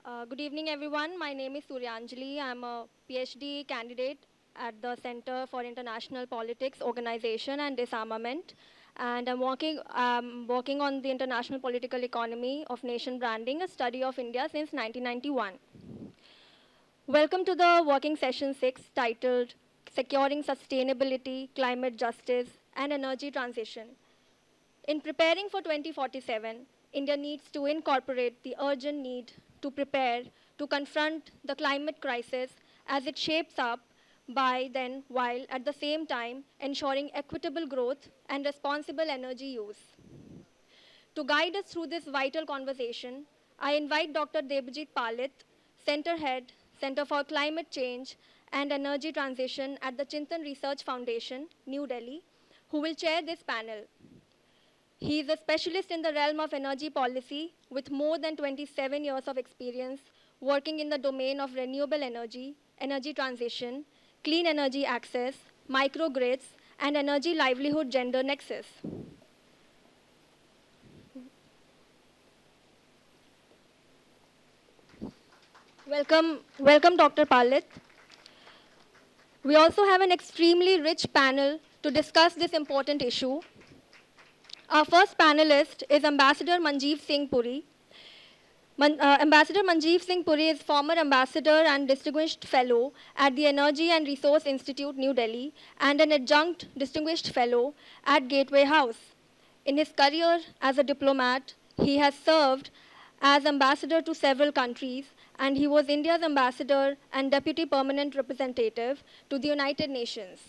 Good evening, everyone. My name is Suryanjali. I'm a PhD candidate at the Center for International Politics, Organization and Disarmament. And I'm working on the international political economy of nation branding, a study of India since 1991. Welcome to the working session 6 titled Securing Sustainability, Climate Justice, and Energy Transition. In preparing for 2047, India needs to incorporate the urgent need to prepare to confront the climate crisis as it shapes up by then, while at the same time ensuring equitable growth and responsible energy use. To guide us through this vital conversation, I invite Dr. Debajit Palit, Center Head, Center for Climate Change and Energy Transition at the Chintan Research Foundation, New Delhi, who will chair this panel. He is a specialist in the realm of energy policy with more than 27 years of experience working in the domain of renewable energy, energy transition, clean energy access, microgrids, and energy livelihood gender nexus. Welcome, Dr. Palit. We also have an extremely rich panel to discuss this important issue. Our first panelist is Ambassador Manjeev Singh Puri. Ambassador Manjeev Singh Puri is former ambassador and distinguished fellow at the Energy and Resource Institute, New Delhi, and an adjunct distinguished fellow at Gateway House. In his career as a diplomat, he has served as ambassador to several countries, and he was India's ambassador and deputy permanent representative to the United Nations.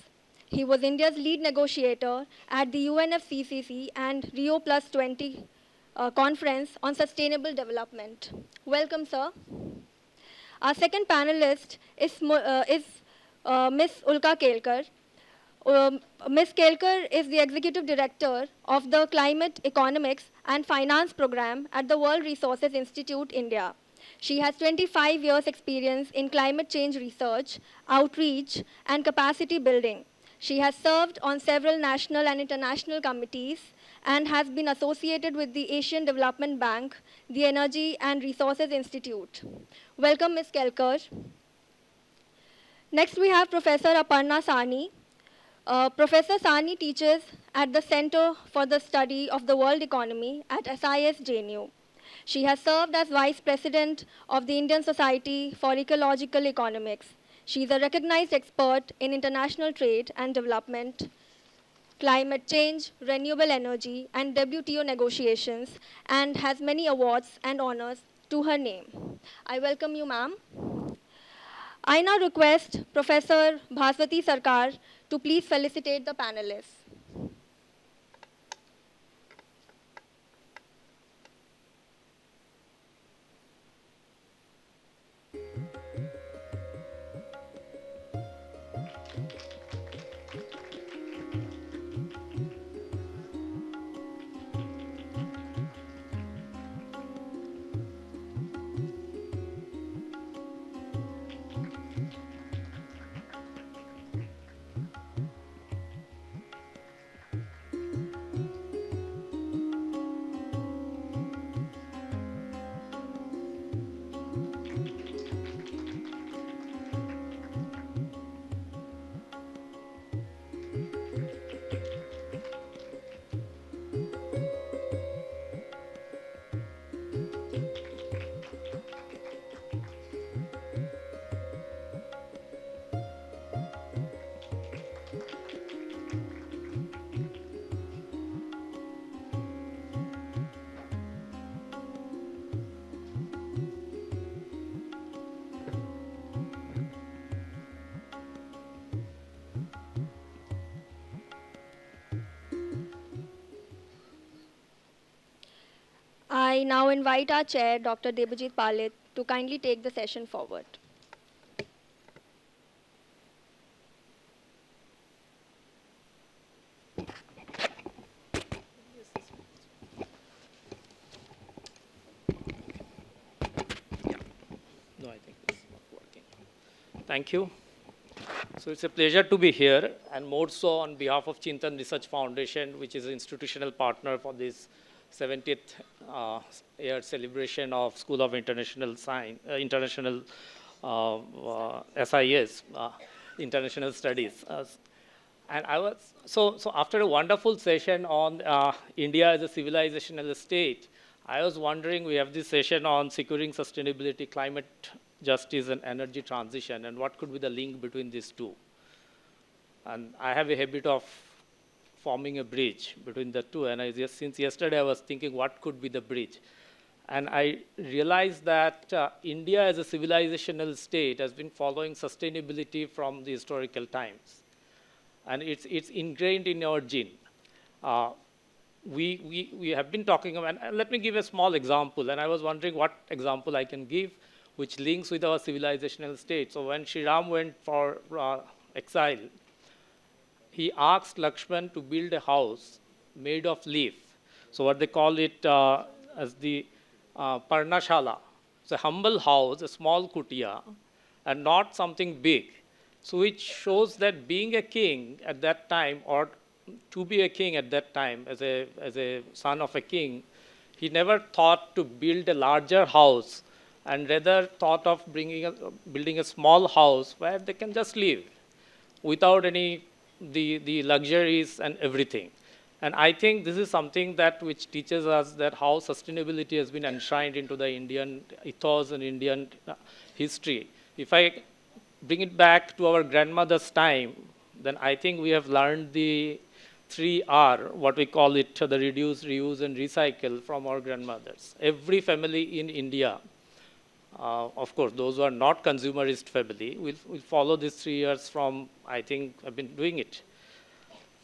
He was India's lead negotiator at the UNFCCC and Rio Plus 20 conference on sustainable development. Welcome, sir. Our second panelist is Ms. Ulka Kelkar. Ms. Kelkar is the executive director of the Climate Economics and Finance program at the World Resources Institute, India. She has 25 years experience in climate change research, outreach, and capacity building. She has served on several national and international committees and has been associated with the Asian Development Bank, the Energy and Resources Institute. Welcome, Ms. Kelkar. Next, we have Professor Aparna Sawhney. Professor Sawhney teaches at the Center for the Study of the World Economy at SIS JNU. She has served as Vice President of the Indian Society for Ecological Economics. She is a recognized expert in international trade and development, climate change, renewable energy, and WTO negotiations, and has many awards and honors to her name. I welcome you, ma'am. I now request Professor Bhaswati Sarkar to please felicitate the panelists. I now invite our chair, Dr. Debajit Palit, to kindly take the session forward. No, I think this is not working. Thank you. So it's a pleasure to be here, and more so on behalf of Chintan Research Foundation, which is an institutional partner for this 70th year celebration of School of International Science, International SIS, International Studies. And I was, so after a wonderful session on India as a civilizational state, I was wondering, we have this session on securing sustainability, climate justice, and energy transition, and what could be the link between these two? And I have a habit of forming a bridge between the two, and since yesterday I was thinking what could be the bridge. And I realized that India as a civilizational state has been following sustainability from the historical times. And it's ingrained in our gene. Uh, we have been talking about, and let me give a small example, and I was wondering what example I can give which links with our civilizational state. So when Sri Ram went for exile, he asked Lakshman to build a house made of leaf. So what they call it as the Parnashala. It's a humble house, a small kutia, and not something big. So it shows that being a king at that time, or to be a king at that time, as a son of a king, he never thought to build a larger house, and rather thought of building a small house where they can just live without any the luxuries and everything. And I think this is something that which teaches us that how sustainability has been enshrined into the Indian ethos and Indian history. If I bring it back to our grandmother's time, then I think we have learned the 3R, what we call it, the reduce, reuse, and recycle from our grandmothers. Every family in India, of course, those who are not consumerist family, will follow these 3 years from, I think, I've been doing it.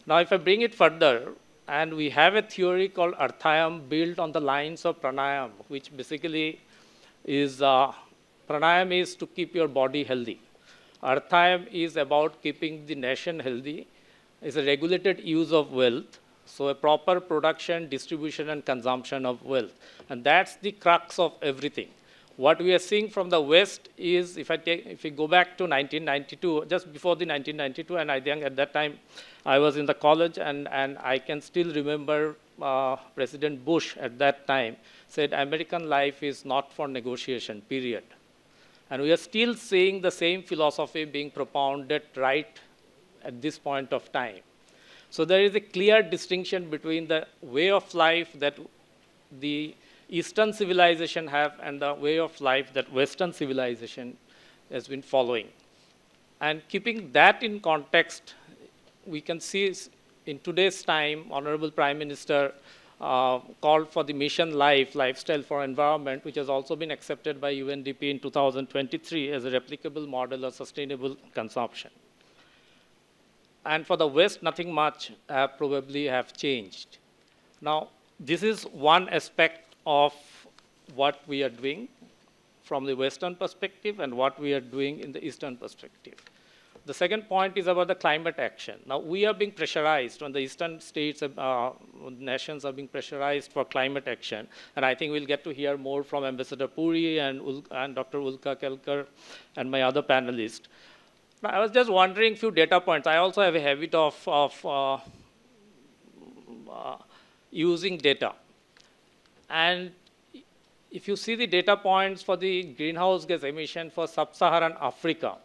Now, if I bring it further, and we have a theory called Arthayam built on the lines of Pranayam, which basically is, Pranayam is to keep your body healthy. Arthayam is about keeping the nation healthy. It's a regulated use of wealth, so a proper production, distribution, and consumption of wealth. And that's the crux of everything. What we are seeing from the West is, if we go back to 1992, just before the 1992, and I think at that time I was in the college, and I can still remember President Bush at that time said, American life is not for negotiation, period. And we are still seeing the same philosophy being propounded right at this point of time. So there is a clear distinction between the way of life that the Eastern civilization have and the way of life that Western civilization has been following. And keeping that in context, we can see in today's time, Honorable Prime Minister called for the mission life, lifestyle for environment, which has also been accepted by UNDP in 2023 as a replicable model of sustainable consumption. And for the West, nothing much probably have changed. Now, this is one aspect of what we are doing from the Western perspective and what we are doing in the Eastern perspective. The second point is about the climate action. Now, we are being pressurized, when the Eastern states, nations are being pressurized for climate action, and I think we'll get to hear more from Ambassador Puri and Dr. Ulka Kelkar and my other panelists. Now, I was just wondering few data points. I also have a habit of using data. And if you see the data points for the greenhouse gas emission for sub-Saharan Africa,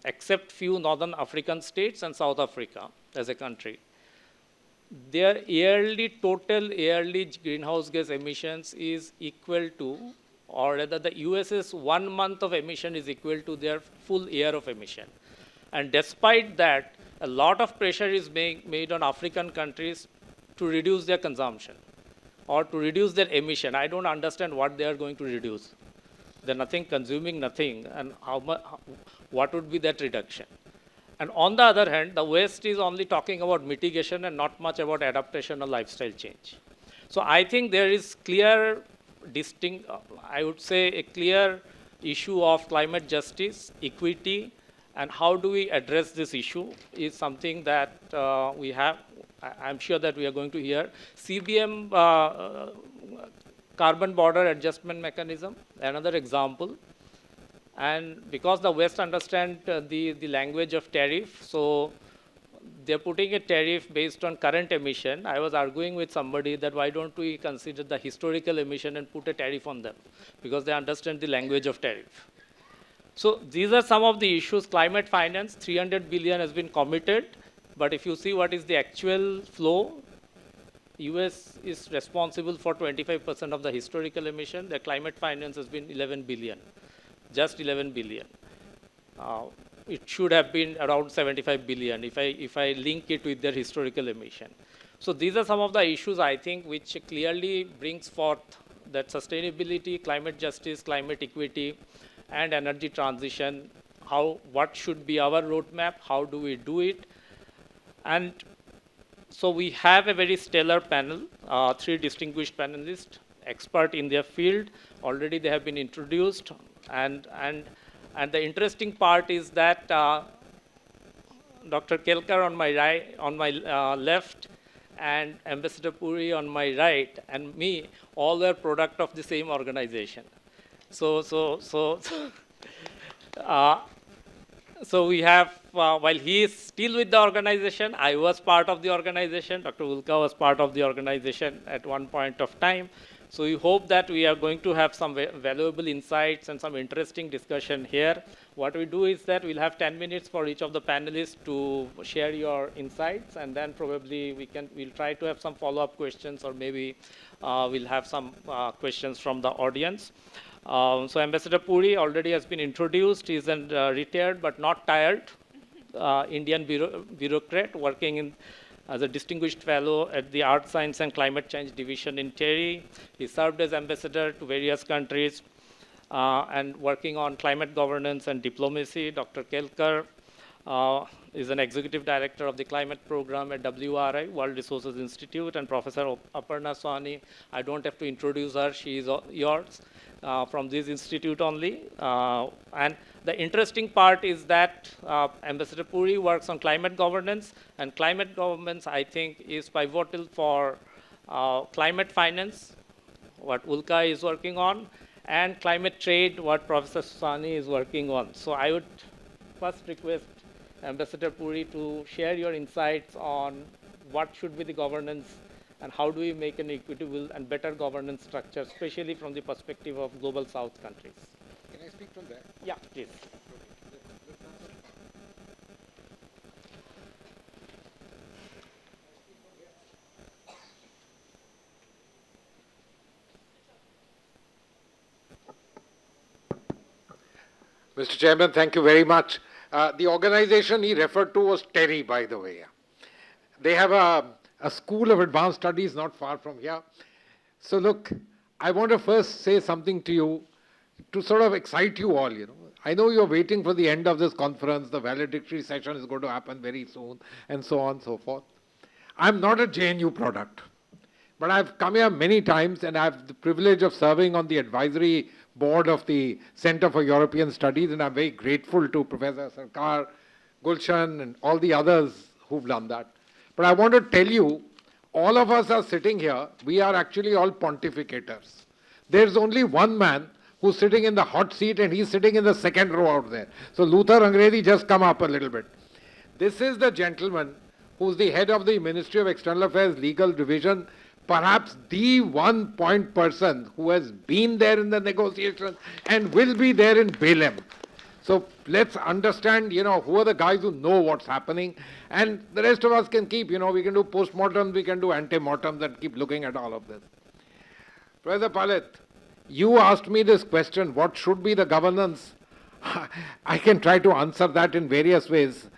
except few northern African states and South Africa as a country, their total yearly greenhouse gas emissions is equal to, or rather the US's 1 month of emission is equal to their full year of emission. And despite that, a lot of pressure is being made on African countries to reduce their consumption or to reduce their emission. I don't understand what they are going to reduce. They're nothing, consuming nothing, and what would be that reduction? And on the other hand, the West is only talking about mitigation and not much about adaptation or lifestyle change. So I think there is clear, I would say a clear issue of climate justice, equity, and how do we address this issue is something that we have. I'm sure that we are going to hear. CBM, carbon border adjustment mechanism, another example. And because the West understand the language of tariff, so they're putting a tariff based on current emission, I was arguing with somebody that why don't we consider the historical emission and put a tariff on them, because they understand the language of tariff. So these are some of the issues. Climate finance, 300 billion has been committed, but if you see what is the actual flow, US is responsible for 25% of the historical emission. The climate finance has been 11 billion, just 11 billion. It should have been around 75 billion if I link it with their historical emission. So these are some of the issues, I think, which clearly brings forth that sustainability, climate justice, climate equity, and energy transition, what should be our roadmap, how do we do it. And so we have a very stellar panel, 3 distinguished panelists, expert in their field. Already they have been introduced. And the interesting part is that Dr. Kelkar on my right, on my left, and Ambassador Puri on my right, and me, all were product of the same organization. So we have, while he is still with the organization, I was part of the organization, Dr. Ulka was part of the organization at one point of time. So we hope that we are going to have some valuable insights and some interesting discussion here. What we do is that we'll have 10 minutes for each of the panelists to share your insights, and then probably we'll try to have some follow-up questions, or maybe we'll have some questions from the audience. So Ambassador Puri already has been introduced. He's a retired but not tired Indian bureaucrat working as a distinguished fellow at the Art, Science and Climate Change Division in TERI. He served as ambassador to various countries and working on climate governance and diplomacy. Dr. Kelkar is an executive director of the climate program at WRI, World Resources Institute, and Professor Aparna Sawhney. I don't have to introduce her, she is yours. From this institute only. And the interesting part is that Ambassador Puri works on climate governance, and climate governance, I think, is pivotal for climate finance, what Ulka is working on, and climate trade, what Professor Sawhney is working on. So I would first request Ambassador Puri to share your insights on what should be the governance and how do we make an equitable and better governance structure, especially from the perspective of Global South countries. Can I speak from there? Yeah, please. Mr. Chairman, thank you very much. The organization he referred to was TERI, by the way. They have a school of advanced studies not far from here. So look, I want to first say something to you to sort of excite you all, I know you're waiting for the end of this conference, the valedictory session is going to happen very soon, and so on and so forth. I'm not a JNU product, but I've come here many times and I have the privilege of serving on the advisory board of the Center for European Studies, and I'm very grateful to Professor Sarkar, Gulshan, and all the others who've done that. But I want to tell you, all of us are sitting here, we are actually all pontificators. There's only one man who's sitting in the hot seat, and he's sitting in the second row out there. So Luther Angredi, just come up a little bit. This is the gentleman who's the head of the Ministry of External Affairs Legal Division, perhaps the one point person who has been there in the negotiations and will be there in Belem. So let's understand, who are the guys who know what's happening, and the rest of us can keep, we can do post-mortems, we can do ante-mortems and keep looking at all of this. Professor Palit, you asked me this question, what should be the governance? I can try to answer that in various ways,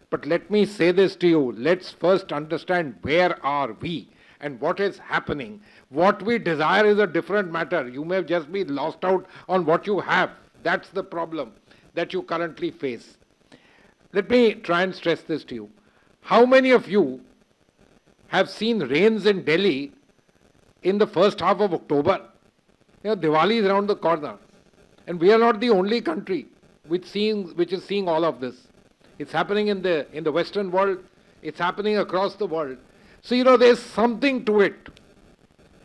but let me say this to you. Let's first understand where are we and what is happening. What we desire is a different matter. You may just be lost out on what you have. That's the problem that you currently face. Let me try and stress this to you. How many of you have seen rains in Delhi in the first half of October? Diwali is around the corner. And we are not the only country which is seeing all of this. It's happening in the Western world. It's happening across the world. So, there's something to it.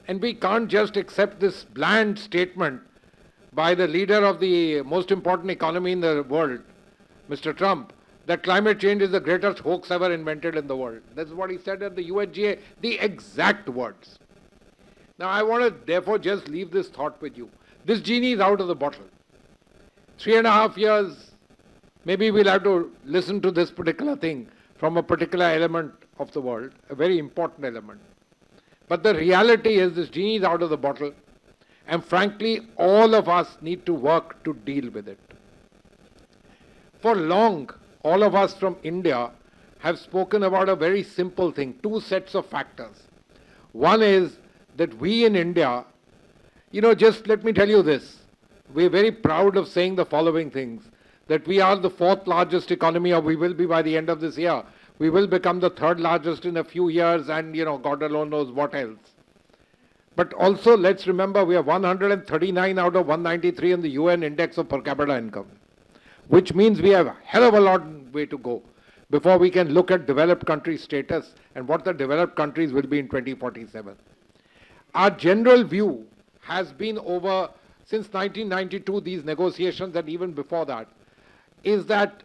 And we can't just accept this bland statement by the leader of the most important economy in the world, Mr. Trump, that climate change is the greatest hoax ever invented in the world. That's what he said at the UNGA, the exact words. Now I want to therefore just leave this thought with you. This genie is out of the bottle. 3.5 years, maybe we'll have to listen to this particular thing from a particular element of the world, a very important element. But the reality is this genie is out of the bottle, and frankly, all of us need to work to deal with it. For long, all of us from India have spoken about a very simple thing, two sets of factors. One is that we in India, just let me tell you this, we're very proud of saying the following things, that we are the 4th largest economy, or we will be by the end of this year. We will become the 3rd largest in a few years, and God alone knows what else. But also, let's remember, we are 139 out of 193 in the UN index of per capita income, which means we have a hell of a long way to go before we can look at developed country status and what the developed countries will be in 2047. Our general view has been over, since 1992, these negotiations and even before that, is that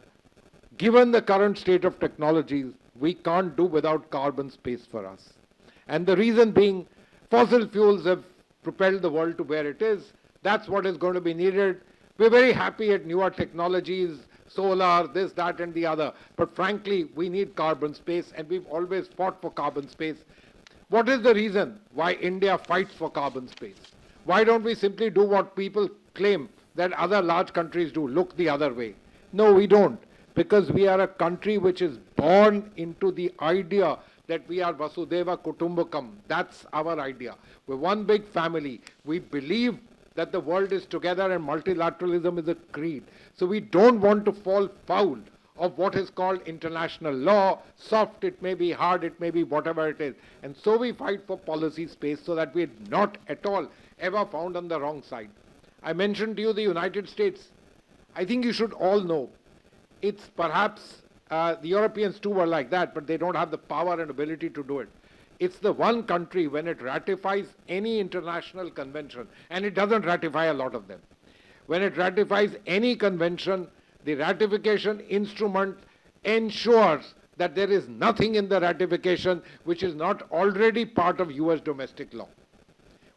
given the current state of technologies, we can't do without carbon space for us. And the reason being, fossil fuels have propelled the world to where it is. That's what is going to be needed. We're very happy at newer technologies, solar, this, that, and the other. But frankly, we need carbon space, and we've always fought for carbon space. What is the reason why India fights for carbon space? Why don't we simply do what people claim that other large countries do, look the other way? No, we don't. Because we are a country which is born into the idea that we are Vasudeva Kutumbakam. That's our idea. We're one big family. We believe that the world is together and multilateralism is a creed. So we don't want to fall foul of what is called international law. Soft, it may be, hard, it may be, whatever it is. And so we fight for policy space so that we're not at all ever found on the wrong side. I mentioned to you the United States. I think you should all know it's perhaps, the Europeans too were like that, but they don't have the power and ability to do it. It's the one country when it ratifies any international convention, and it doesn't ratify a lot of them. When it ratifies any convention, the ratification instrument ensures that there is nothing in the ratification which is not already part of US domestic law.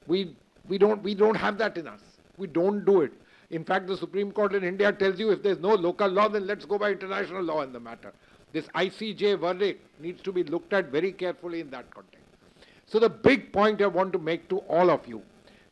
We don't have that in us. We don't do it. In fact, the Supreme Court in India tells you if there's no local law, then let's go by international law in the matter. This ICJ verdict needs to be looked at very carefully in that context. So the big point I want to make to all of you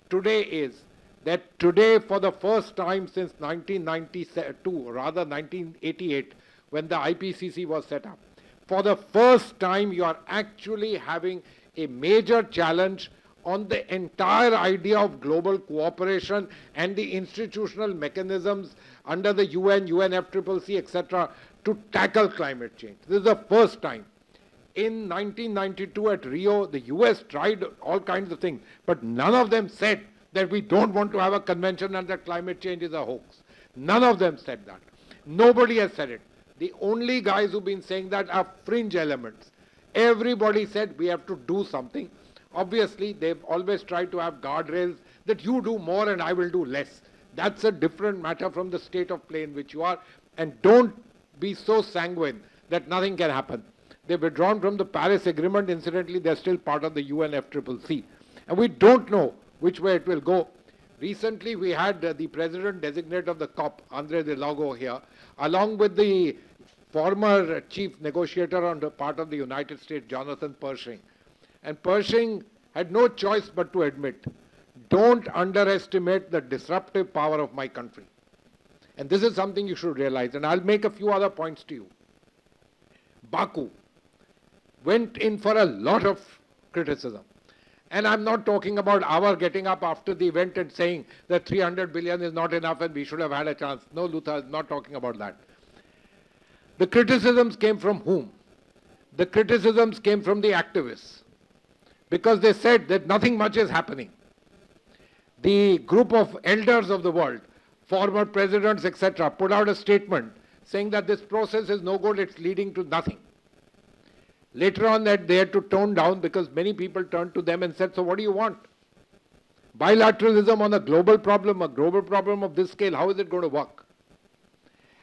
today is that today, for the first time since 1992, rather 1988, when the IPCC was set up, for the first time you are actually having a major challenge on the entire idea of global cooperation and the institutional mechanisms under the UN, UNFCCC, etc., to tackle climate change. This is the first time. In 1992 at Rio, the US tried all kinds of things, but none of them said that we don't want to have a convention and that climate change is a hoax. None of them said that. Nobody has said it. The only guys who've been saying that are fringe elements. Everybody said we have to do something. Obviously, they've always tried to have guardrails that you do more and I will do less. That's a different matter from the state of play in which you are. And don't be so sanguine that nothing can happen. They've withdrawn from the Paris Agreement. Incidentally, they're still part of the UNFCCC. And we don't know which way it will go. Recently, we had the president-designate of the COP, Andre de Lago, here, along with the former chief negotiator on the part of the United States, Jonathan Pershing. And Pershing had no choice but to admit, don't underestimate the disruptive power of my country. And this is something you should realize. And I'll make a few other points to you. Baku went in for a lot of criticism. And I'm not talking about our getting up after the event and saying that 300 billion is not enough and we should have had a chance. No, Luther, I'm not talking about that. The criticisms came from whom? The criticisms came from the activists. Because they said that nothing much is happening. The group of elders of the world, former presidents, etc., put out a statement saying that this process is no good, it's leading to nothing. Later on that they had to tone down because many people turned to them and said, so what do you want? Bilateralism on a global problem of this scale, how is it going to work?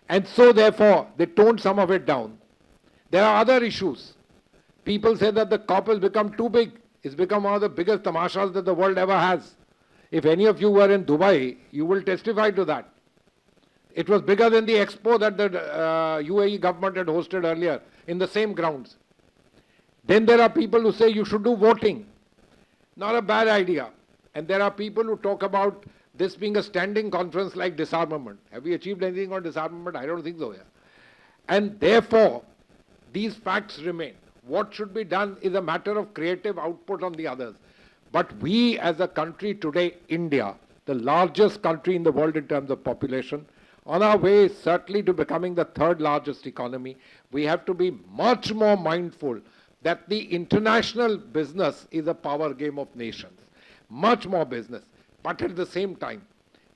And so therefore, they toned some of it down. There are other issues. People say that the COP has become too big. It's become one of the biggest tamashas that the world ever has. If any of you were in Dubai, you will testify to that. It was bigger than the expo that the UAE government had hosted earlier in the same grounds. Then there are people who say you should do voting. Not a bad idea. And there are people who talk about this being a standing conference like disarmament. Have we achieved anything on disarmament? I don't think so. Yeah. And therefore, these facts remain. What should be done is a matter of creative output on the others. But we as a country today, India, the largest country in the world in terms of population, on our way certainly to becoming the third largest economy, we have to be much more mindful that the international business is a power game of nations. Much more business. But at the same time,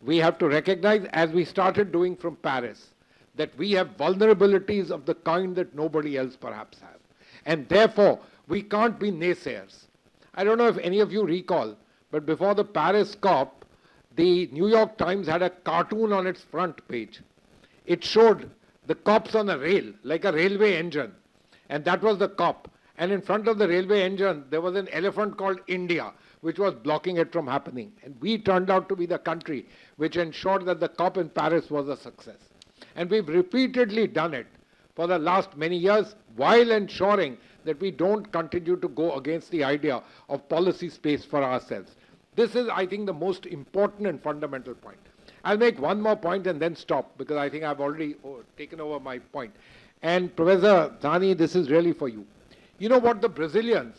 we have to recognize, as we started doing from Paris, that we have vulnerabilities of the kind that nobody else perhaps has. And therefore, we can't be naysayers. I don't know if any of you recall, but before the Paris COP, the New York Times had a cartoon on its front page. It showed the COPs on a rail, like a railway engine. And that was the COP. And in front of the railway engine, there was an elephant called India, which was blocking it from happening. And we turned out to be the country which ensured that the COP in Paris was a success. And we've repeatedly done it for the last many years, while ensuring that we don't continue to go against the idea of policy space for ourselves. This is, I think, the most important and fundamental point. I'll make one more point and then stop, because I think I've already taken over my point. And Professor Sawhney, this is really for you. You know what the Brazilians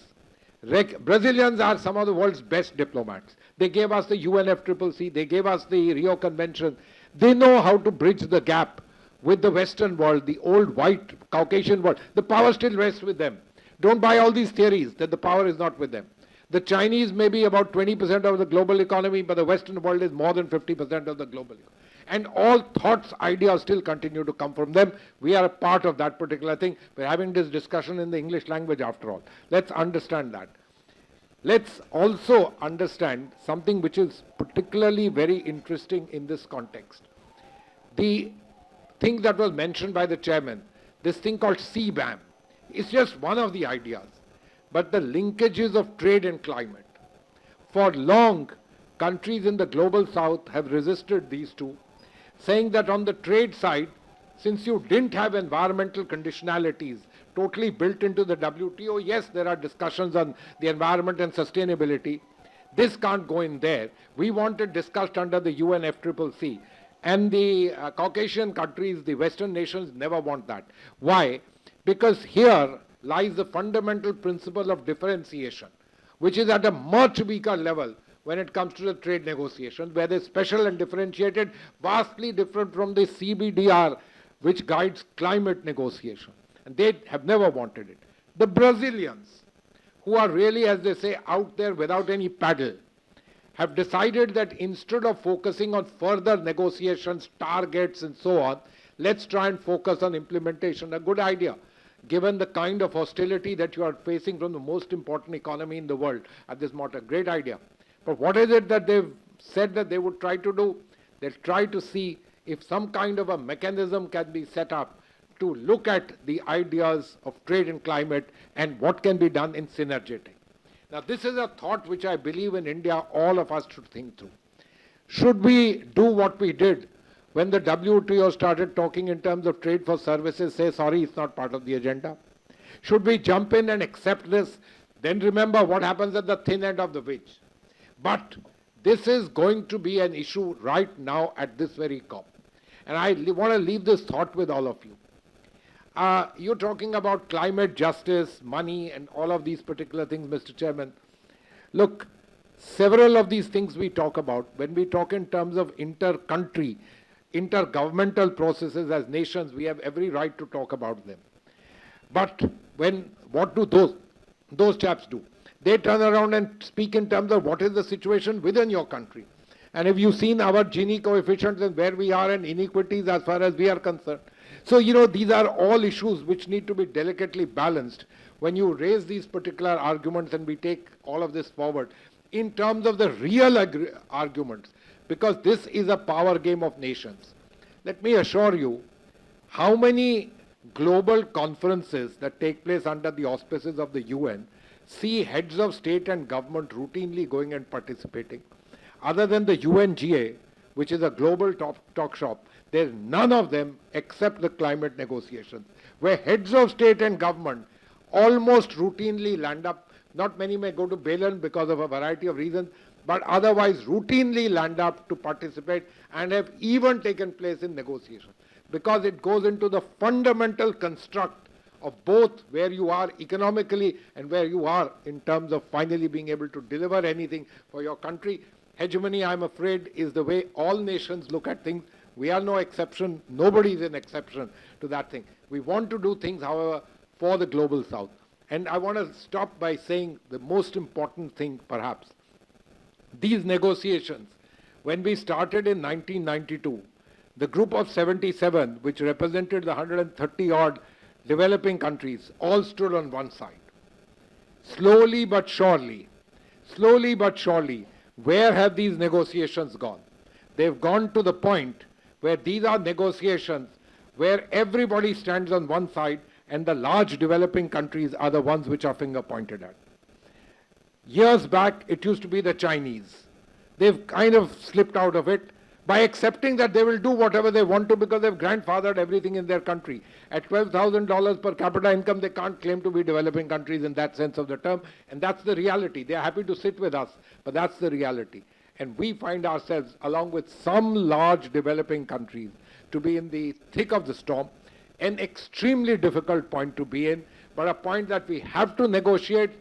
are some of the world's best diplomats. They gave us the UNFCCC, they gave us the Rio Convention. They know how to bridge the gap with the Western world, the old white Caucasian world. The power still rests with them. Don't buy all these theories that the power is not with them. The Chinese may be about 20% of the global economy, but the Western world is more than 50% of the global economy. And all thoughts, ideas still continue to come from them. We are a part of that particular thing. We're having this discussion in the English language after all. Let's understand that. Let's also understand something which is particularly very interesting in this context. The thing that was mentioned by the chairman, this thing called CBAM, is just one of the ideas. But the linkages of trade and climate. For long, countries in the global south have resisted these two, saying that on the trade side, since you didn't have environmental conditionalities totally built into the WTO, yes, there are discussions on the environment and sustainability. This can't go in there. We want it discussed under the UNFCCC. And the Caucasian countries, the Western nations, never want that. Why? Because here lies the fundamental principle of differentiation, which is at a much weaker level when it comes to the trade negotiations, where they're special and differentiated, vastly different from the CBDR, which guides climate negotiation. And they have never wanted it. The Brazilians, who are really, as they say, out there without any paddle, have decided that instead of focusing on further negotiations, targets, and so on, let's try and focus on implementation. A good idea, given the kind of hostility that you are facing from the most important economy in the world at this moment. A great idea. But what is it that they've said that they would try to do? They'll try to see if some kind of a mechanism can be set up to look at the ideas of trade and climate and what can be done in synergetic. Now, this is a thought which I believe in India all of us should think through. Should we do what we did when the WTO started talking in terms of trade for services, say, sorry, it's not part of the agenda? Should we jump in and accept this? Then remember what happens at the thin end of the wedge. But this is going to be an issue right now at this very COP. And I want to leave this thought with all of you. You're talking about climate justice, money, and all of these particular things, Mr. Chairman. Look, several of these things we talk about, when we talk in terms of inter-country, intergovernmental processes as nations, we have every right to talk about them. But what do those chaps do? They turn around and speak in terms of what is the situation within your country. And if you've seen our Gini coefficients and where we are and inequities as far as we are concerned. So, these are all issues which need to be delicately balanced when you raise these particular arguments and we take all of this forward in terms of the real arguments, because this is a power game of nations. Let me assure you How many global conferences that take place under the auspices of the UN see heads of state and government routinely going and participating? Other than the UNGA, which is a global talk shop, there's none of them except the climate negotiations, where heads of state and government almost routinely land up. Not many may go to Berlin because of a variety of reasons, but otherwise routinely land up to participate and have even taken place in negotiations. Because it goes into the fundamental construct of both where you are economically and where you are in terms of finally being able to deliver anything for your country. Hegemony, I'm afraid, is the way all nations look at things. We are no exception. Nobody is an exception to that thing. We want to do things, however, for the global south. And I want to stop by saying the most important thing, perhaps. These negotiations, when we started in 1992, the group of 77, which represented the 130-odd developing countries, all stood on one side. Slowly but surely, where have these negotiations gone? They've gone to the point where these are negotiations where everybody stands on one side and the large developing countries are the ones which are finger pointed at. Years back, it used to be the Chinese. They've kind of slipped out of it by accepting that they will do whatever they want to because they've grandfathered everything in their country. At $12,000 per capita income, they can't claim to be developing countries in that sense of the term, and that's the reality. They're happy to sit with us, but that's the reality. And we find ourselves, along with some large developing countries, to be in the thick of the storm, an extremely difficult point to be in, but a point that we have to negotiate,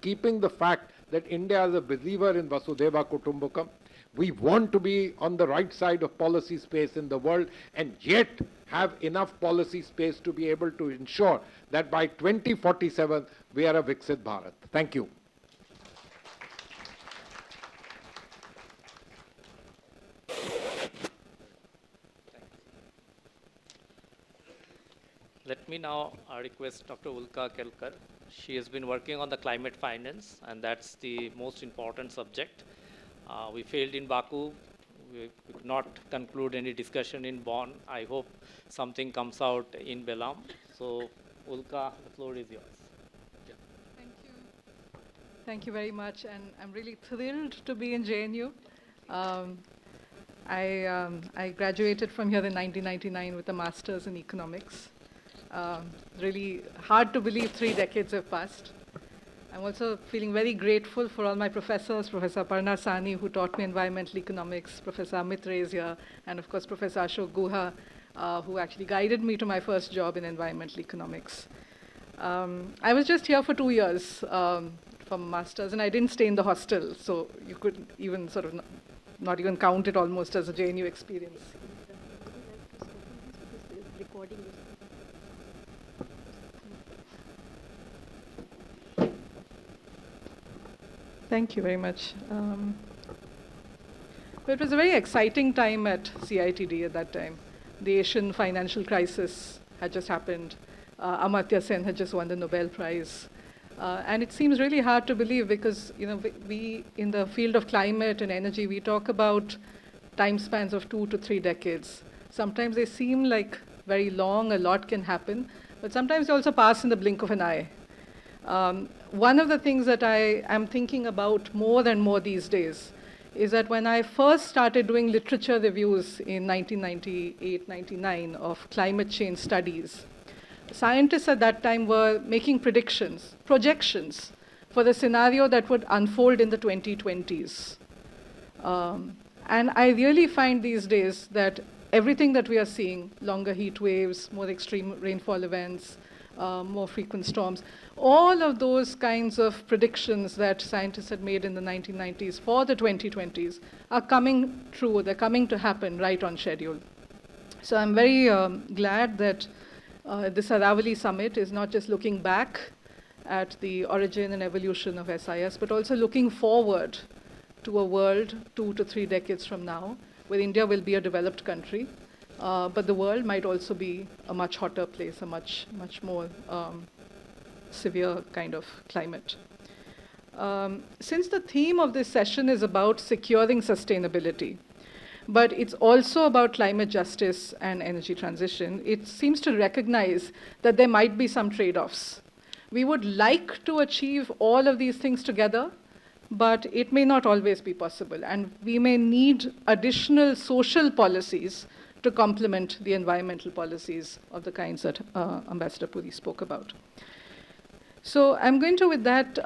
keeping the fact that India is a believer in Vasudhaiva Kutumbakam. We want to be on the right side of policy space in the world and yet have enough policy space to be able to ensure that by 2047 we are a Viksit Bharat. Thank you. Let me now request Dr. Ulka Kelkar. She has been working on the climate finance, and that's the most important subject. We failed in Baku. We could not conclude any discussion in Bonn. I hope something comes out in Belam. So, Ulka, the floor is yours. Yeah. Thank you. Thank you very much, and I'm really thrilled to be in JNU. I graduated from here in 1999 with a master's in economics. Really hard to believe 3 decades have passed. I'm also feeling very grateful for all my professors, Professor Aparna Sawhney, who taught me environmental economics, Professor Amit Rezia, and of course Professor Ashok Guha, who actually guided me to my first job in environmental economics. I was just here for 2 years for masters, and I didn't stay in the hostel, so you could even sort of not even count it almost as a JNU experience. Thank you very much. But it was a very exciting time at CITD at that time. The Asian financial crisis had just happened. Amartya Sen had just won the Nobel Prize. And it seems really hard to believe because, we in the field of climate and energy, we talk about time spans of 2 to 3 decades. Sometimes they seem like very long, a lot can happen, but sometimes they also pass in the blink of an eye. One of the things that I am thinking about more and more these days is that when I first started doing literature reviews in 1998, 99 of climate change studies, scientists at that time were making predictions, projections for the scenario that would unfold in the 2020s. And I really find these days that everything that we are seeing, longer heat waves, more extreme rainfall events, more frequent storms, all of those kinds of predictions that scientists had made in the 1990s for the 2020s are coming true. They're coming to happen right on schedule. So I'm very glad that this Aravali Summit is not just looking back at the origin and evolution of SIS, but also looking forward to a world 2 to 3 decades from now, where India will be a developed country, but the world might also be a much hotter place, a much more severe kind of climate. Since the theme of this session is about securing sustainability, but it's also about climate justice and energy transition. It seems to recognize that there might be some trade-offs. We would like to achieve all of these things together, but it may not always be possible. And we may need additional social policies to complement the environmental policies of the kinds that Ambassador Puri spoke about. So I'm going to, with that,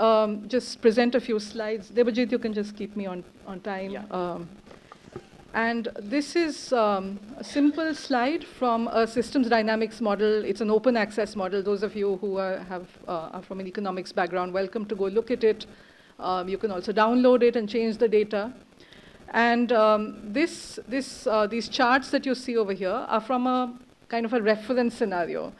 just present a few slides. Debajit, you can just keep me on time. Yeah. And this is a simple slide from a systems dynamics model. It's an open access model. Those of you who are from an economics background, welcome to go look at it. You can also download it and change the data. And these charts that you see over here are from a kind of a reference scenario.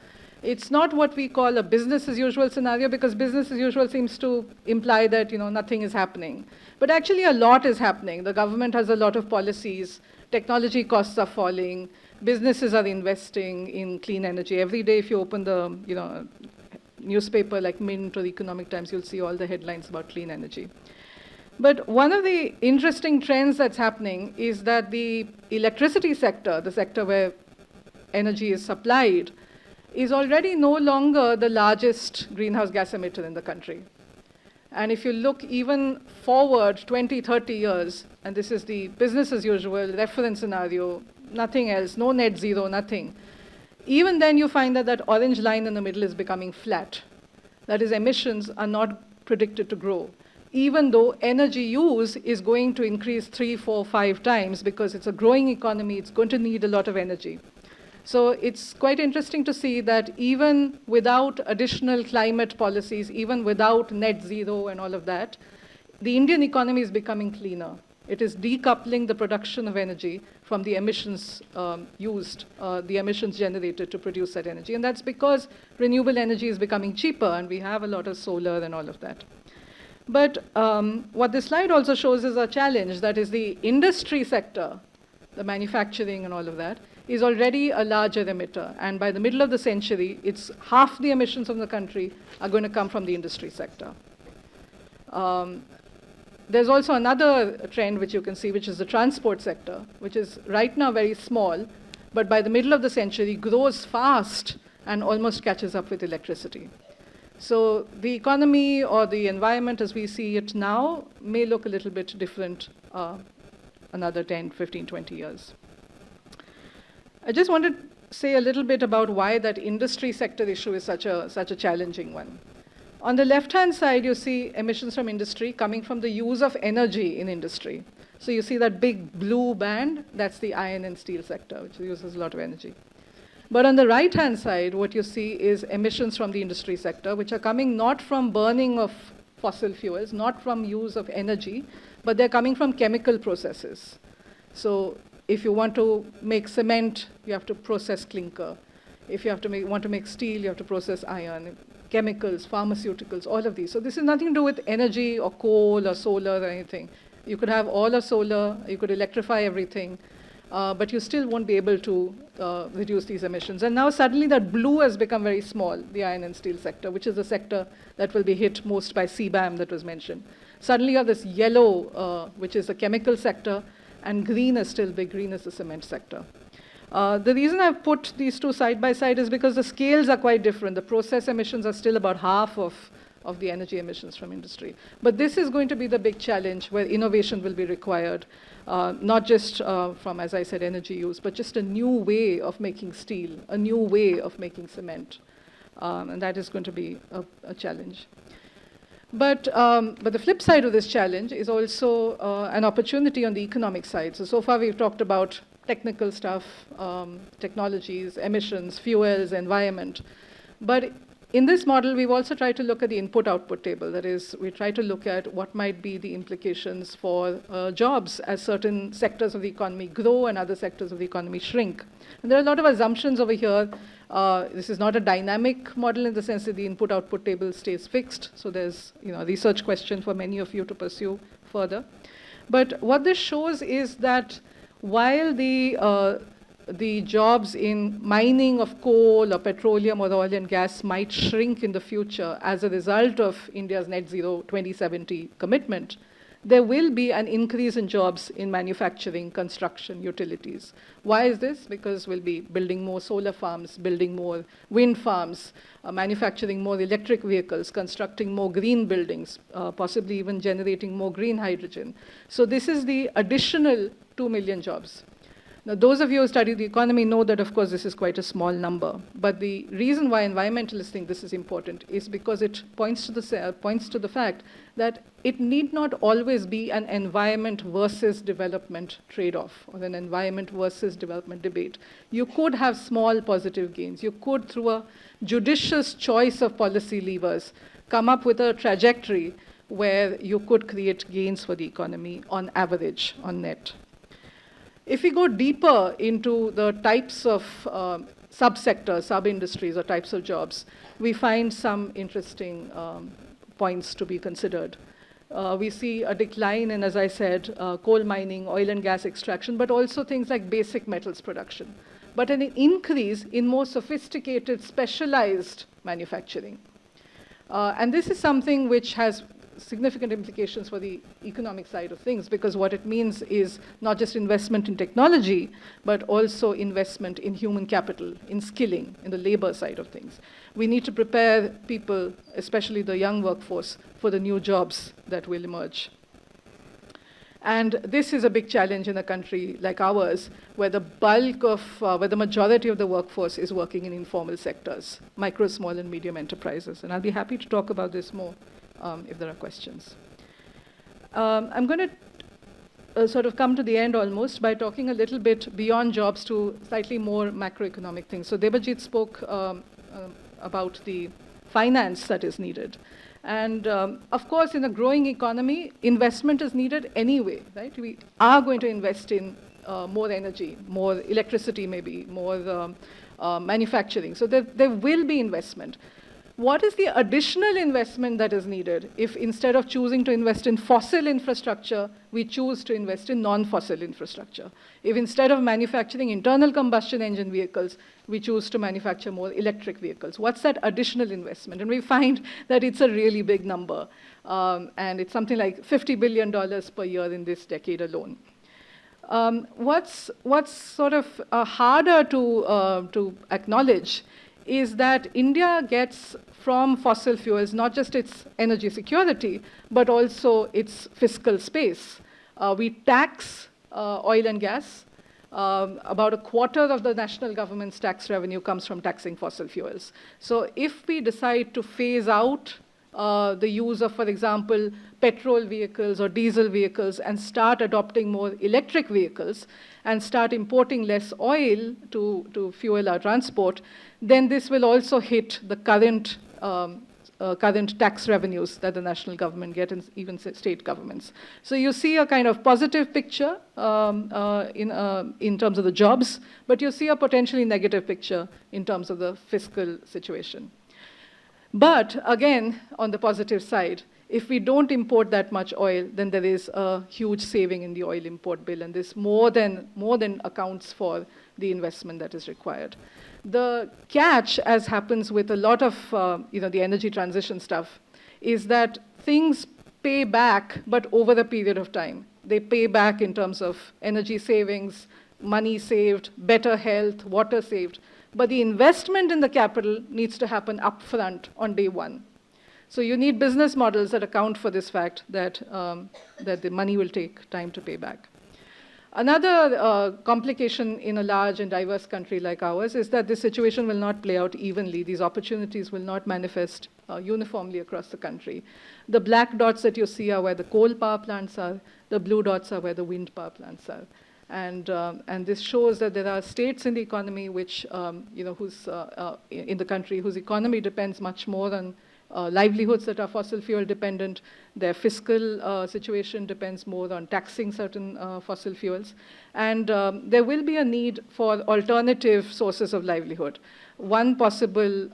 It's not what we call a business as usual scenario, because business as usual seems to imply that nothing is happening. But actually a lot is happening. The government has a lot of policies, technology costs are falling, businesses are investing in clean energy. Every day if you open the newspaper like Mint or the Economic Times, you'll see all the headlines about clean energy. But one of the interesting trends that's happening is that the electricity sector, the sector where energy is supplied, is already no longer the largest greenhouse gas emitter in the country. And if you look even forward 20, 30 years, and this is the business as usual reference scenario, nothing else, no net zero, nothing. Even then you find that that orange line in the middle is becoming flat. That is, emissions are not predicted to grow, even though energy use is going to increase 3, 4, 5 times, because it's a growing economy, it's going to need a lot of energy. So it's quite interesting to see that even without additional climate policies, even without net zero and all of that, the Indian economy is becoming cleaner. It is decoupling the production of energy from the emissions the emissions generated to produce that energy. And that's because renewable energy is becoming cheaper, and we have a lot of solar and all of that. But what this slide also shows is a challenge, that is the industry sector, the manufacturing and all of that, is already a larger emitter. And by the middle of the century, it's half the emissions of the country are going to come from the industry sector. There's also another trend which you can see, which is the transport sector, which is right now very small, but by the middle of the century grows fast and almost catches up with electricity. So the economy or the environment as we see it now may look a little bit different another 10, 15, 20 years. I just want to say a little bit about why that industry sector issue is such a challenging one. On the left-hand side, you see emissions from industry coming from the use of energy in industry. So you see that big blue band, that's the iron and steel sector, which uses a lot of energy. But on the right-hand side, what you see is emissions from the industry sector, which are coming not from burning of fossil fuels, not from use of energy, but they're coming from chemical processes. So if you want to make cement, you have to process clinker. If you want to make steel, you have to process iron, chemicals, pharmaceuticals, all of these. So this is nothing to do with energy or coal or solar or anything. You could have all of solar, you could electrify everything, but you still won't be able to reduce these emissions. And now suddenly that blue has become very small, the iron and steel sector, which is the sector that will be hit most by CBAM that was mentioned. Suddenly you have this yellow, which is the chemical sector, and green is still big. Green is the cement sector. The reason I've put these two side by side is because the scales are quite different. The process emissions are still about half of the energy emissions from industry. But this is going to be the big challenge where innovation will be required, not just from, as I said, energy use, but just a new way of making steel, a new way of making cement. And that is going to be a challenge. But the flip side of this challenge is also an opportunity on the economic side. So far we've talked about technical stuff, technologies, emissions, fuels, environment. But in this model, we've also tried to look at the input-output table. That is, we try to look at what might be the implications for jobs as certain sectors of the economy grow and other sectors of the economy shrink. And there are a lot of assumptions over here. This is not a dynamic model in the sense that the input-output table stays fixed. So there's a research question for many of you to pursue further. But what this shows is that while the jobs in mining of coal or petroleum or oil and gas might shrink in the future as a result of India's net zero 2070 commitment, there will be an increase in jobs in manufacturing, construction, utilities. Why is this? Because we'll be building more solar farms, building more wind farms, manufacturing more electric vehicles, constructing more green buildings, possibly even generating more green hydrogen. So this is the additional 2 million jobs. Now, those of you who study the economy know that, of course, this is quite a small number. But the reason why environmentalists think this is important is because it points to the fact that it need not always be an environment versus development trade-off or an environment versus development debate. You could have small positive gains. You could, through a judicious choice of policy levers, come up with a trajectory where you could create gains for the economy on average, on net. If we go deeper into the types of subsectors, sub-industries, or types of jobs, we find some interesting points to be considered. We see a decline in, as I said, coal mining, oil and gas extraction, but also things like basic metals production, but an increase in more sophisticated, specialized manufacturing. And this is something which has significant implications for the economic side of things, because what it means is not just investment in technology, but also investment in human capital, in skilling, in the labor side of things. We need to prepare people, especially the young workforce, for the new jobs that will emerge. And this is a big challenge in a country like ours, where the bulk of, where the majority of the workforce is working in informal sectors, micro, small, and medium enterprises. And I'll be happy to talk about this more if there are questions. I'm going to sort of come to the end almost by talking a little bit beyond jobs to slightly more macroeconomic things. So Debajit spoke about the finance that is needed. And of course, in a growing economy, investment is needed anyway, right? We are going to invest in more energy, more electricity maybe, more manufacturing. So there will be investment. What is the additional investment that is needed if instead of choosing to invest in fossil infrastructure, we choose to invest in non-fossil infrastructure? If instead of manufacturing internal combustion engine vehicles, we choose to manufacture more electric vehicles, what's that additional investment? And we find that it's a really big number. And it's something like $50 billion per year in this decade alone. What's sort of harder to acknowledge is that India gets from fossil fuels not just its energy security, but also its fiscal space. We tax oil and gas. About a quarter of the national government's tax revenue comes from taxing fossil fuels. So if we decide to phase out the use of, for example, petrol vehicles or diesel vehicles and start adopting more electric vehicles and start importing less oil to fuel our transport, then this will also hit the current tax revenues that the national government get and even state governments. So you see a kind of positive picture in terms of the jobs, but you see a potentially negative picture in terms of the fiscal situation. But again, on the positive side, if we don't import that much oil, then there is a huge saving in the oil import bill, and this more than accounts for the investment that is required. The catch, as happens with a lot of the energy transition stuff, is that things pay back, but over a period of time. They pay back in terms of energy savings, money saved, better health, water saved. But the investment in the capital needs to happen upfront on day one. So you need business models that account for this fact that the money will take time to pay back. Another complication in a large and diverse country like ours is that this situation will not play out evenly. These opportunities will not manifest uniformly across the country. The black dots that you see are where the coal power plants are. The blue dots are where the wind power plants are. And this shows that there are states in the economy which, whose in the country whose economy depends much more on livelihoods that are fossil fuel dependent. Their fiscal situation depends more on taxing certain fossil fuels. And there will be a need for alternative sources of livelihood. One possible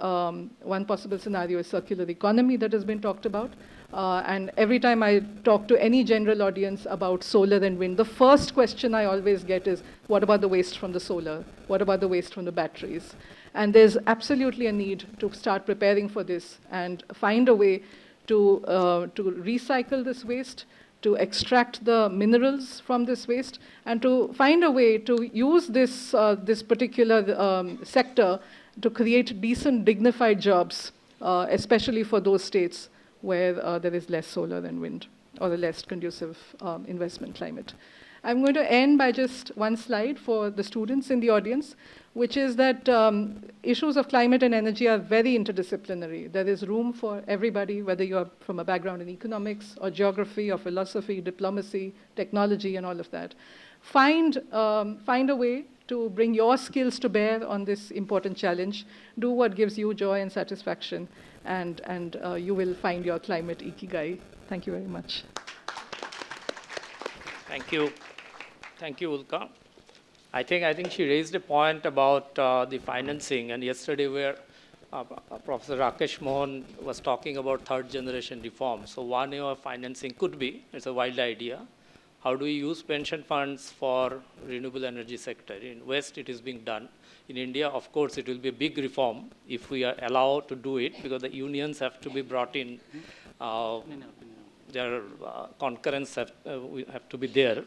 scenario is circular economy that has been talked about. And every time I talk to any general audience about solar and wind, the first question I always get is, what about the waste from the solar? What about the waste from the batteries? And there's absolutely a need to start preparing for this and find a way to recycle this waste, to extract the minerals from this waste, and to find a way to use this particular sector to create decent, dignified jobs, especially for those states where there is less solar and wind, or a less conducive investment climate. I'm going to end by just one slide for the students in the audience, which is that issues of climate and energy are very interdisciplinary. There is room for everybody, whether you're from a background in economics or geography or philosophy, diplomacy, technology, and all of that. Find a way to bring your skills to bear on this important challenge. Do what gives you joy and satisfaction, and you will find your climate ikigai. Thank you very much. Thank you. Thank you, Ulka. I think she raised a point about the financing, and yesterday where Professor Rakesh Mohan was talking about third generation reform. So one way of financing could be, it's a wild idea, how do we use pension funds for renewable energy sector? In West, it is being done. In India, of course, it will be a big reform if we are allowed to do it, because the unions have to be brought in. Their concurrence will have to be there.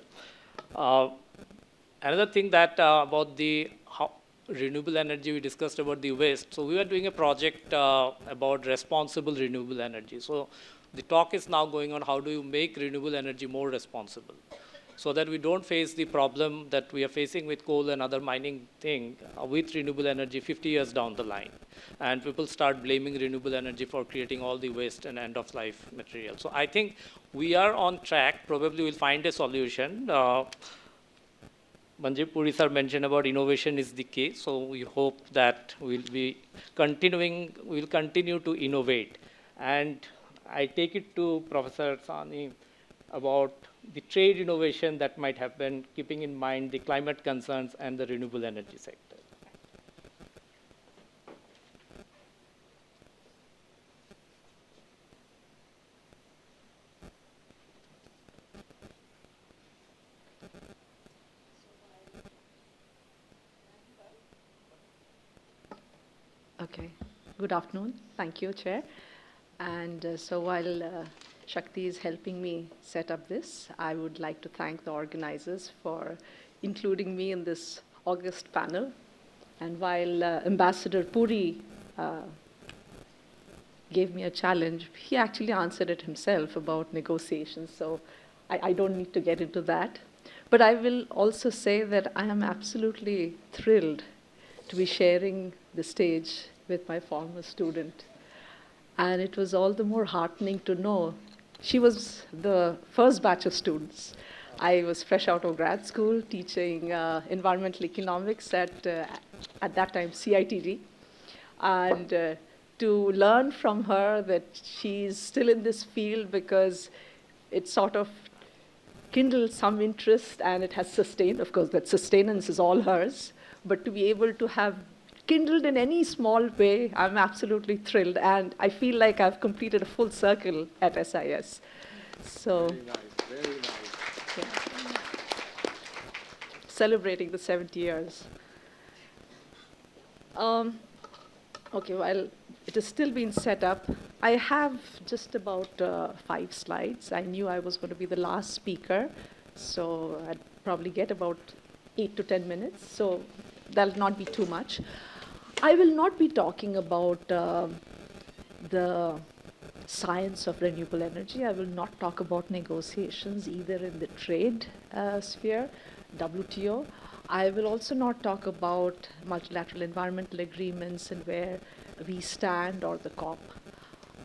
Another thing that about the renewable energy, we discussed about the waste. So we were doing a project about responsible renewable energy. So the talk is now going on, how do you make renewable energy more responsible, so that we don't face the problem that we are facing with coal and other mining thing with renewable energy 50 years down the line. And people start blaming renewable energy for creating all the waste and end-of-life material. So I think we are on track. Probably we'll find a solution. Manjeev, Puri sir mentioned about innovation is the key. So we hope that we'll continue to innovate. And I take it to Professor Sawhney about the trade innovation that might happen, keeping in mind the climate concerns and the renewable energy sector. Okay. Good afternoon. Thank you, Chair. And so while Shakti is helping me set up this, I would like to thank the organizers for including me in this August panel. And while Ambassador Puri gave me a challenge, he actually answered it himself about negotiations. So I don't need to get into that. But I will also say that I am absolutely thrilled to be sharing the stage with my former student. And it was all the more heartening to know she was the first batch of students. I was fresh out of grad school teaching environmental economics at that time CITD. And to learn from her that she's still in this field because it sort of kindled some interest and it has sustained. Of course, that sustenance is all hers. But to be able to have kindled in any small way, I'm absolutely thrilled. And I feel like I've completed a full circle at SIS. So, Very nice, very nice. yeah. Celebrating the 70 years. Okay, while it is still being set up, I have just about 5 slides. I knew I was going to be the last speaker, so I'd probably get about 8 to 10 minutes. So that'll not be too much. I will not be talking about the science of renewable energy. I will not talk about negotiations either in the trade sphere, WTO. I will also not talk about multilateral environmental agreements and where we stand or the COP.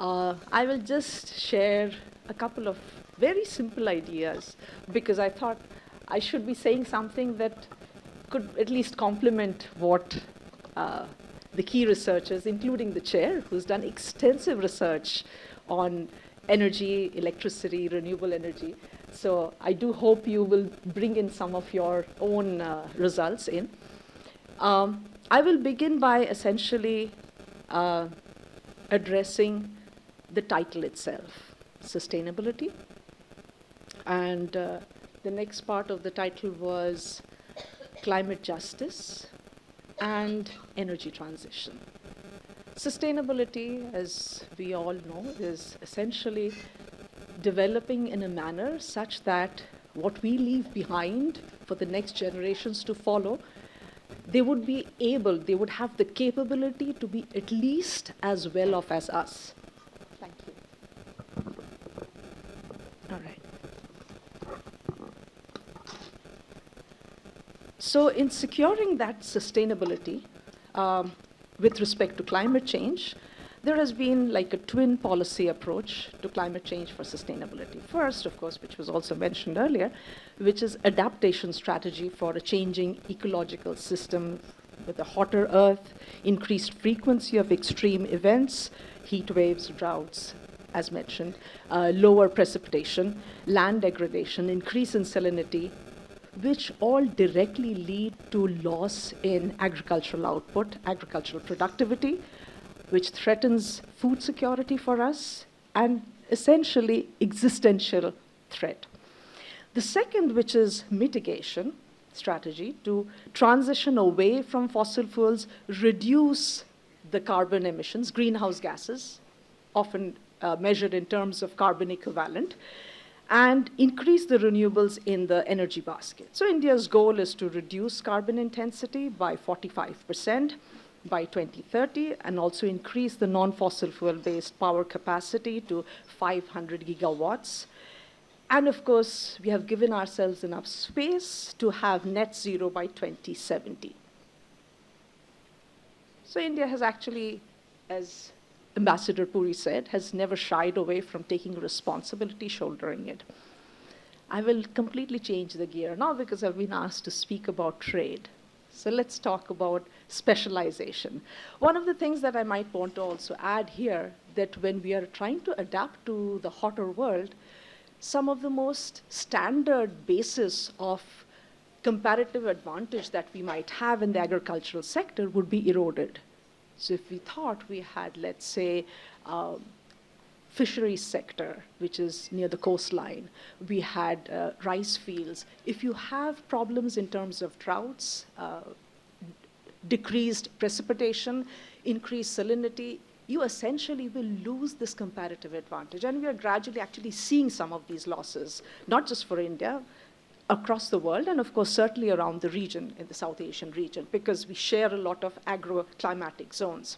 I will just share a couple of very simple ideas because I thought I should be saying something that could at least complement what the key researchers, including the chair, who's done extensive research on energy, electricity, renewable energy. So I do hope you will bring in some of your own results in. I will begin by essentially addressing the title itself, sustainability. And the next part of the title was climate justice and energy transition. Sustainability, as we all know, is essentially developing in a manner such that what we leave behind for the next generations to follow, they would have the capability to be at least as well off as us. Thank you. All right. So in securing that sustainability, with respect to climate change, there has been like a twin policy approach to climate change for sustainability. First, of course, which was also mentioned earlier, which is adaptation strategy for a changing ecological system with a hotter earth, increased frequency of extreme events, heat waves, droughts, as mentioned, lower precipitation, land degradation, increase in salinity, which all directly lead to loss in agricultural output, agricultural productivity, which threatens food security for us, and essentially existential threat. The second, which is mitigation strategy, to transition away from fossil fuels, reduce the carbon emissions, greenhouse gases, often measured in terms of carbon equivalent, and increase the renewables in the energy basket. So India's goal is to reduce carbon intensity by 45% by 2030, and also increase the non-fossil fuel-based power capacity to 500 gigawatts. And of course, we have given ourselves enough space to have net zero by 2070. So India has actually, as Ambassador Puri said, has never shied away from taking responsibility, shouldering it. I will completely change the gear now because I've been asked to speak about trade. So let's talk about specialization. One of the things that I might want to also add here, that when we are trying to adapt to the hotter world, some of the most standard basis of comparative advantage that we might have in the agricultural sector would be eroded. So if we thought we had, let's say, fisheries sector, which is near the coastline, we had rice fields. If you have problems in terms of droughts, decreased precipitation, increased salinity, you essentially will lose this comparative advantage. And we are gradually actually seeing some of these losses, not just for India, across the world, and of course, certainly around the region, in the South Asian region, because we share a lot of agroclimatic zones.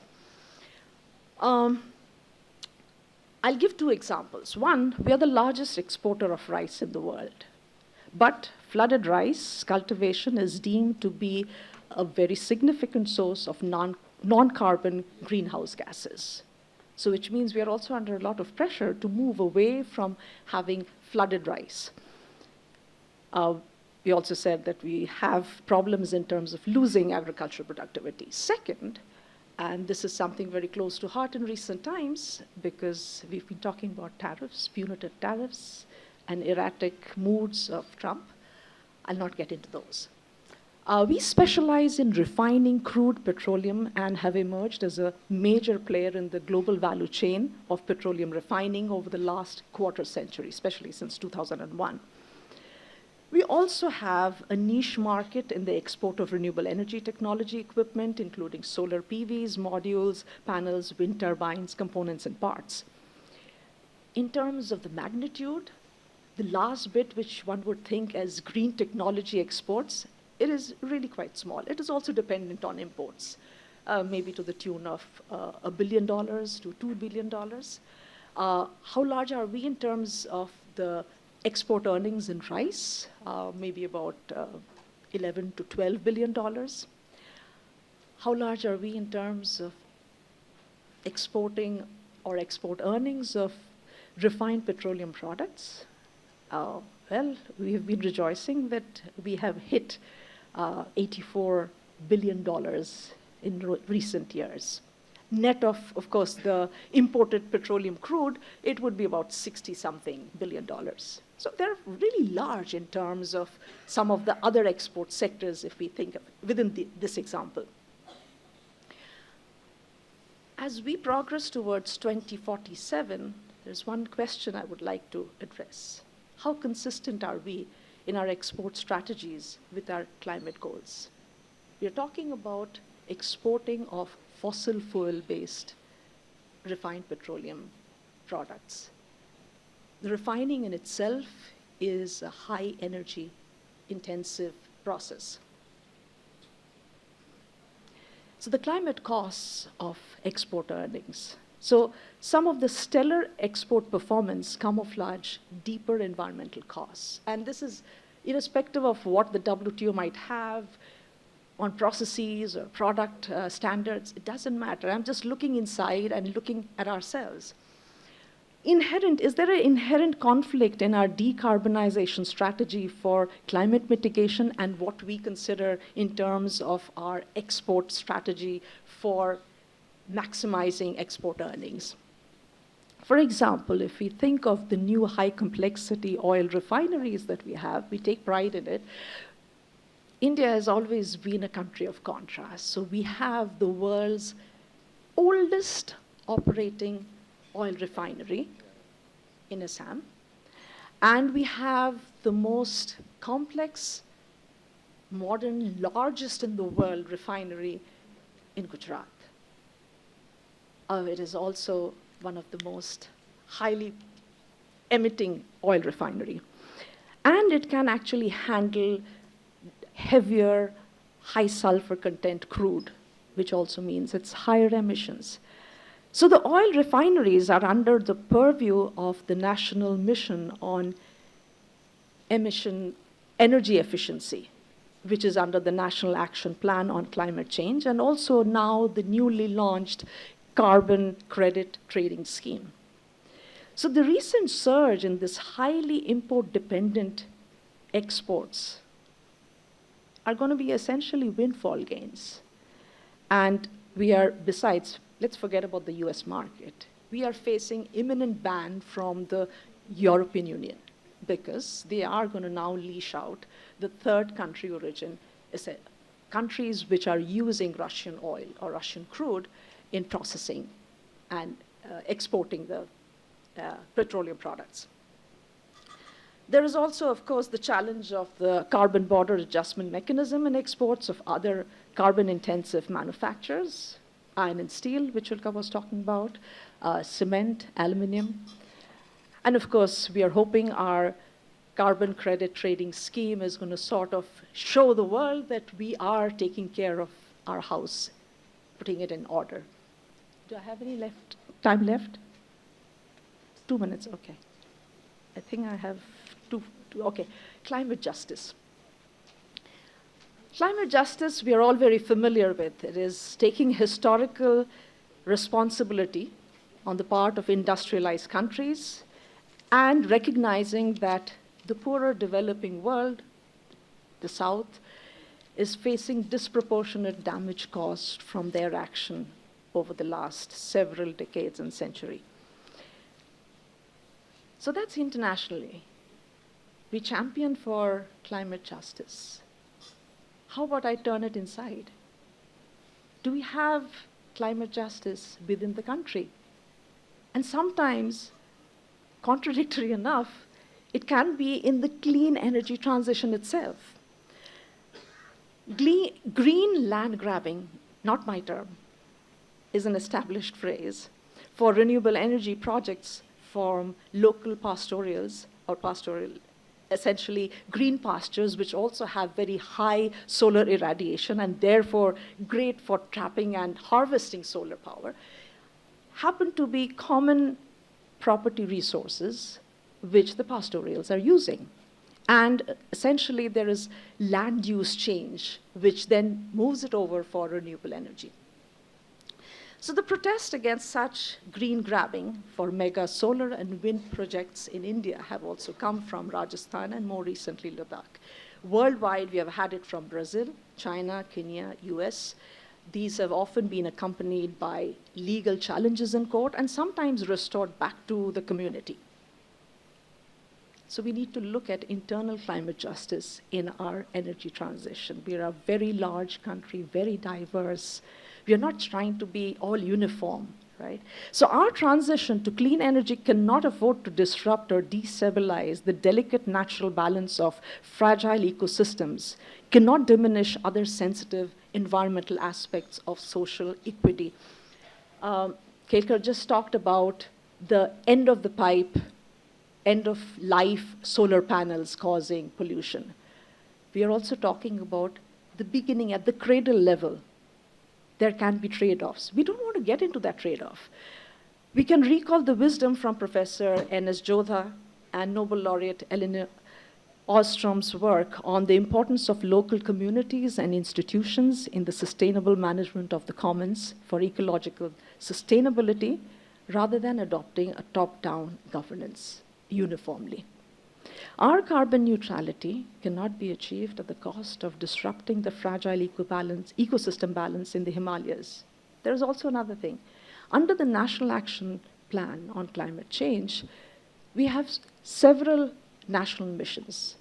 I'll give two examples. One, we are the largest exporter of rice in the world, but flooded rice cultivation is deemed to be a very significant source of non-carbon greenhouse gases. So which means we are also under a lot of pressure to move away from having flooded rice. We also said that we have problems in terms of losing agricultural productivity. Second, and this is something very close to heart in recent times, because we've been talking about tariffs, punitive tariffs, and erratic moods of Trump. I'll not get into those. We specialize in refining crude petroleum and have emerged as a major player in the global value chain of petroleum refining over the last quarter century, especially since 2001. We also have a niche market in the export of renewable energy technology equipment, including solar PVs, modules, panels, wind turbines, components, and parts. In terms of the magnitude, the last bit, which one would think as green technology exports, it is really quite small. It is also dependent on imports, maybe to the tune of $1 billion to $2 billion. How large are we in terms of the export earnings in rice? Maybe about $11 to $12 billion. How large are we in terms of exporting or export earnings of refined petroleum products? Well, we have been rejoicing that we have hit $84 billion in recent years. Net of course, the imported petroleum crude, it would be about 60-something billion dollars. So they're really large in terms of some of the other export sectors, if we think of within this example. As we progress towards 2047, there's one question I would like to address. How consistent are we in our export strategies with our climate goals? We are talking about exporting of fossil fuel-based refined petroleum products. The refining in itself is a high energy intensive process. So the climate costs of export earnings. So some of the stellar export performance camouflage deeper environmental costs. And this is irrespective of what the WTO might have on processes or product standards, it doesn't matter. I'm just looking inside and looking at ourselves. Is there an inherent conflict in our decarbonization strategy for climate mitigation and what we consider in terms of our export strategy for maximizing export earnings? For example, if we think of the new high complexity oil refineries that we have, we take pride in it. India has always been a country of contrast. So we have the world's oldest operating oil refinery in Assam, and we have the most complex, modern, largest in the world refinery in Gujarat. It is also one of the most highly emitting oil refinery. And it can actually handle heavier, high sulfur content crude, which also means it's higher emissions. So the oil refineries are under the purview of the National Mission on Energy Efficiency, which is under the National Action Plan on Climate Change, and also now the newly launched Carbon Credit Trading Scheme. So the recent surge in this highly import-dependent exports are going to be essentially windfall gains. And we are, besides, let's forget about the US market. We are facing imminent ban from the European Union because they are going to now leash out the third country origin, countries which are using Russian oil or Russian crude in processing and exporting the petroleum products. There is also, of course, the challenge of the carbon border adjustment mechanism in exports of other carbon-intensive manufacturers, iron and steel, which Ulka was talking about, cement, aluminum. And of course, we are hoping our carbon credit trading scheme is going to sort of show the world that we are taking care of our house, putting it in order. Do I have any time left? 2 minutes, okay. I think I have okay. Climate justice. Climate justice, we are all very familiar with. It is taking historical responsibility on the part of industrialized countries and recognizing that the poorer developing world, the South, is facing disproportionate damage caused from their action over the last several decades and century. So that's internationally. We champion for climate justice. How about I turn it inside? Do we have climate justice within the country? And sometimes, contradictory enough, it can be in the clean energy transition itself. Green land grabbing, not my term, is an established phrase for renewable energy projects from local pastorals or pastoral, essentially green pastures, which also have very high solar irradiation and therefore great for trapping and harvesting solar power, happen to be common property resources which the pastorals are using. And essentially there is land use change, which then moves it over for renewable energy. So the protest against such green grabbing for mega solar and wind projects in India have also come from Rajasthan and more recently Ladakh. Worldwide, we have had it from Brazil, China, Kenya, US. These have often been accompanied by legal challenges in court and sometimes restored back to the community. So we need to look at internal climate justice in our energy transition. We are a very large country, very diverse. We are not trying to be all uniform, right? So our transition to clean energy cannot afford to disrupt or destabilize the delicate natural balance of fragile ecosystems, cannot diminish other sensitive environmental aspects of social equity. Kelkar just talked about the end of the pipe end-of-life solar panels causing pollution. We are also talking about the beginning at the cradle level. There can be trade-offs. We don't want to get into that trade-off. We can recall the wisdom from Professor N.S. Jodha and Nobel laureate Elinor Ostrom's work on the importance of local communities and institutions in the sustainable management of the commons for ecological sustainability rather than adopting a top-down governance uniformly. Our carbon neutrality cannot be achieved at the cost of disrupting the fragile ecosystem balance in the Himalayas. There is also another thing. Under the National Action Plan on Climate Change, we have several national missions.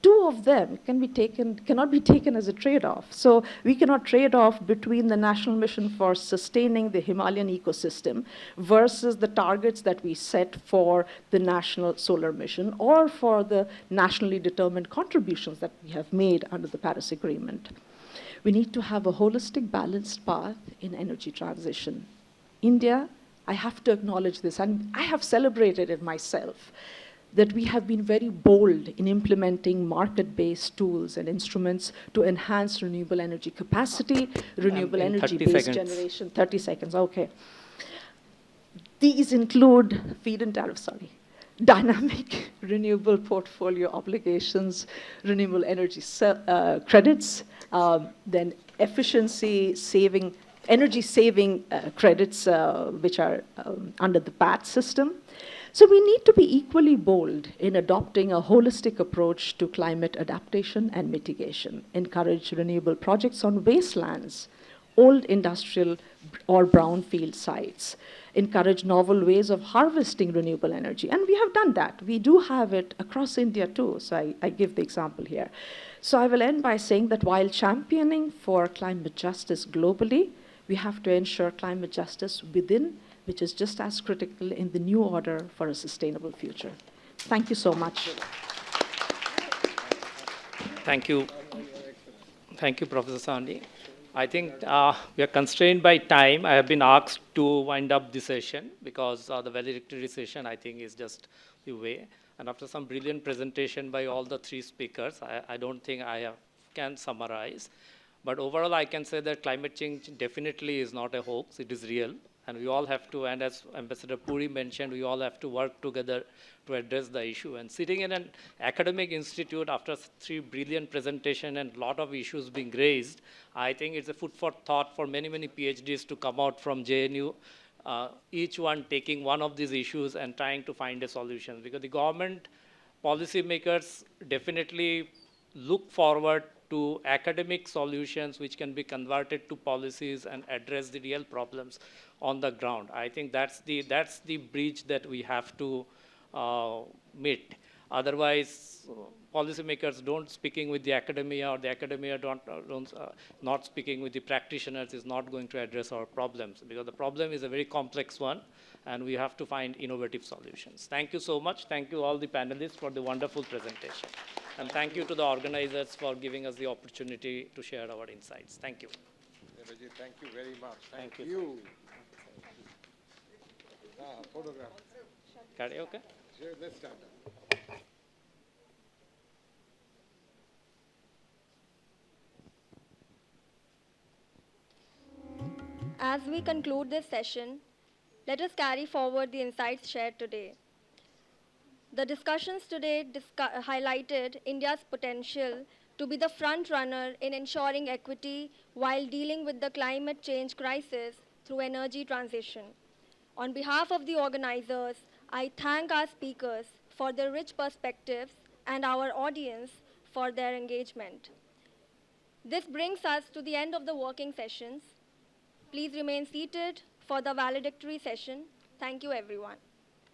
Two of them cannot be taken as a trade-off. So we cannot trade off between the national mission for sustaining the Himalayan ecosystem versus the targets that we set for the national solar mission or for the nationally determined contributions that we have made under the Paris Agreement. We need to have a holistic, balanced path in energy transition. India, I have to acknowledge this, and I have celebrated it myself, that we have been very bold in implementing market-based tools and instruments to enhance renewable energy capacity, renewable energy-based generation. 30 seconds, okay. These include feed-in tariff, dynamic renewable portfolio obligations, renewable energy credits, then energy-saving credits, which are under the PAT system. So we need to be equally bold in adopting a holistic approach to climate adaptation and mitigation, encourage renewable projects on wastelands, old industrial or brownfield sites, encourage novel ways of harvesting renewable energy. And we have done that. We do have it across India too, so I give the example here. So I will end by saying that while championing for climate justice globally, we have to ensure climate justice within, which is just as critical in the new order for a sustainable future. Thank you so much. Thank you. Thank you, Professor Sawhney. I think we are constrained by time. I have been asked to wind up the session because the valedictory session, I think, is just the way. And after some brilliant presentation by all the three speakers, I don't think I can summarize. But overall, I can say that climate change definitely is not a hoax. It is real. And we all have to, and as Ambassador Puri mentioned, we all have to work together to address the issue. And sitting in an academic institute after three brilliant presentations and a lot of issues being raised, I think it's a food for thought for many, many PhDs to come out from JNU, each one taking one of these issues and trying to find a solution. Because the government policymakers definitely look forward to academic solutions which can be converted to policies and address the real problems on the ground. I think that's the bridge that we have to meet. Otherwise, policymakers don't speaking with the academia or the academia not speaking with the practitioners is not going to address our problems because the problem is a very complex one and we have to find innovative solutions. Thank you so much. Thank you all the panelists for the wonderful presentation. And thank you to the organizers for giving us the opportunity to share our insights. Thank you. Debajit, thank you very much. Thank you. You. Photograph. Okay? Sure, let's stand up. As we conclude this session, let us carry forward the insights shared today. The discussions today highlighted India's potential to be the front runner in ensuring equity while dealing with the climate change crisis through energy transition. On behalf of the organizers, I thank our speakers for their rich perspectives and our audience for their engagement. This brings us to the end of the working sessions. Please remain seated for the valedictory session. Thank you, everyone.